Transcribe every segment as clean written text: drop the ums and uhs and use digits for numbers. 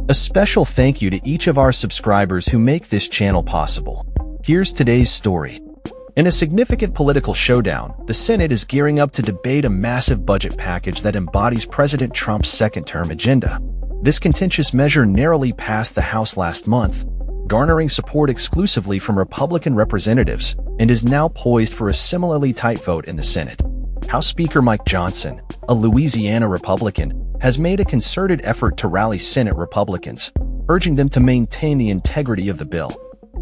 A special thank you to each of our subscribers who make this channel possible. Here's today's story. In a significant political showdown, the Senate is gearing up to debate a massive budget package that embodies President Trump's second-term agenda. This contentious measure narrowly passed the House last month, garnering support exclusively from Republican representatives, and is now poised for a similarly tight vote in the Senate. House Speaker Mike Johnson, a Louisiana Republican, has made a concerted effort to rally Senate Republicans, urging them to maintain the integrity of the bill.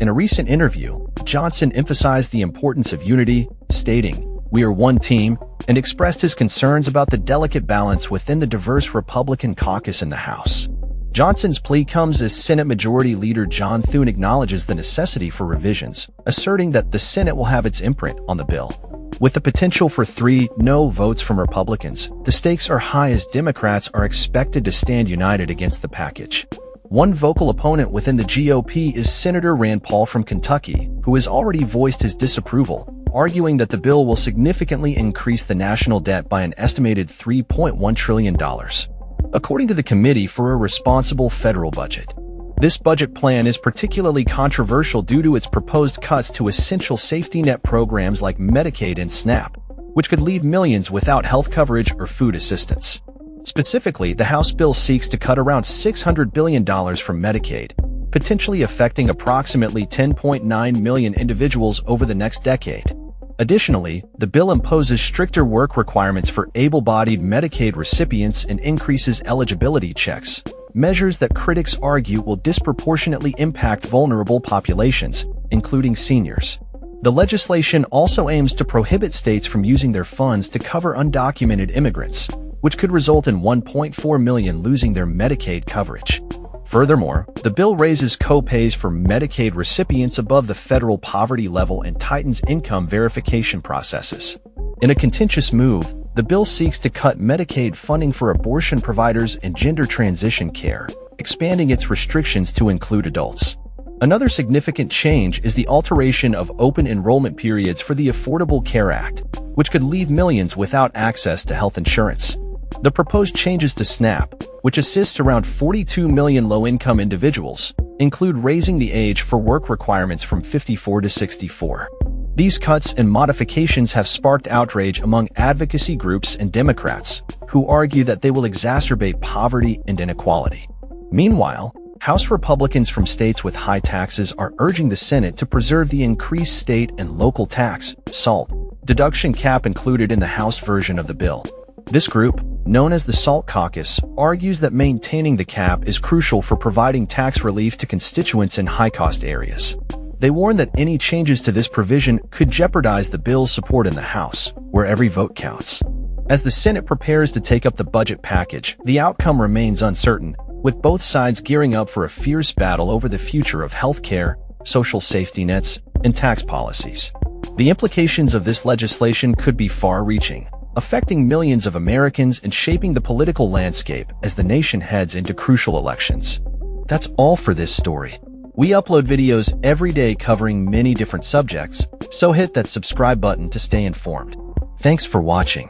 In a recent interview, Johnson emphasized the importance of unity, stating, "We are one team," and expressed his concerns about the delicate balance within the diverse Republican caucus in the House. Johnson's plea comes as Senate Majority Leader John Thune acknowledges the necessity for revisions, asserting that the Senate will have its imprint on the bill. With the potential for 3 no votes from Republicans, the stakes are high as Democrats are expected to stand united against the package. One vocal opponent within the GOP is Senator Rand Paul from Kentucky, who has already voiced his disapproval, arguing that the bill will significantly increase the national debt by an estimated $3.1 trillion. According to the Committee for a Responsible Federal Budget, this budget plan is particularly controversial due to its proposed cuts to essential safety net programs like Medicaid and SNAP, which could leave millions without health coverage or food assistance. Specifically, the House bill seeks to cut around $600 billion from Medicaid, potentially affecting approximately 10.9 million individuals over the next decade. Additionally, the bill imposes stricter work requirements for able-bodied Medicaid recipients and increases eligibility checks, measures that critics argue will disproportionately impact vulnerable populations, including seniors. The legislation also aims to prohibit states from using their funds to cover undocumented immigrants, which could result in 1.4 million losing their Medicaid coverage. Furthermore, the bill raises co-pays for Medicaid recipients above the federal poverty level and tightens income verification processes. In a contentious move, the bill seeks to cut Medicaid funding for abortion providers and gender transition care, expanding its restrictions to include adults. Another significant change is the alteration of open enrollment periods for the Affordable Care Act, which could leave millions without access to health insurance. The proposed changes to SNAP, which assists around 42 million low-income individuals, include raising the age for work requirements from 54 to 64. These cuts and modifications have sparked outrage among advocacy groups and Democrats, who argue that they will exacerbate poverty and inequality. Meanwhile, House Republicans from states with high taxes are urging the Senate to preserve the increased state and local tax, SALT, deduction cap included in the House version of the bill. This group, known as the SALT Caucus, argues that maintaining the cap is crucial for providing tax relief to constituents in high-cost areas. They warn that any changes to this provision could jeopardize the bill's support in the House, where every vote counts. As the Senate prepares to take up the budget package, the outcome remains uncertain, with both sides gearing up for a fierce battle over the future of health care, social safety nets, and tax policies. The implications of this legislation could be far-reaching, affecting millions of Americans and shaping the political landscape as the nation heads into crucial elections. That's all for this story. We upload videos every day covering many different subjects, so hit that subscribe button to stay informed. Thanks for watching.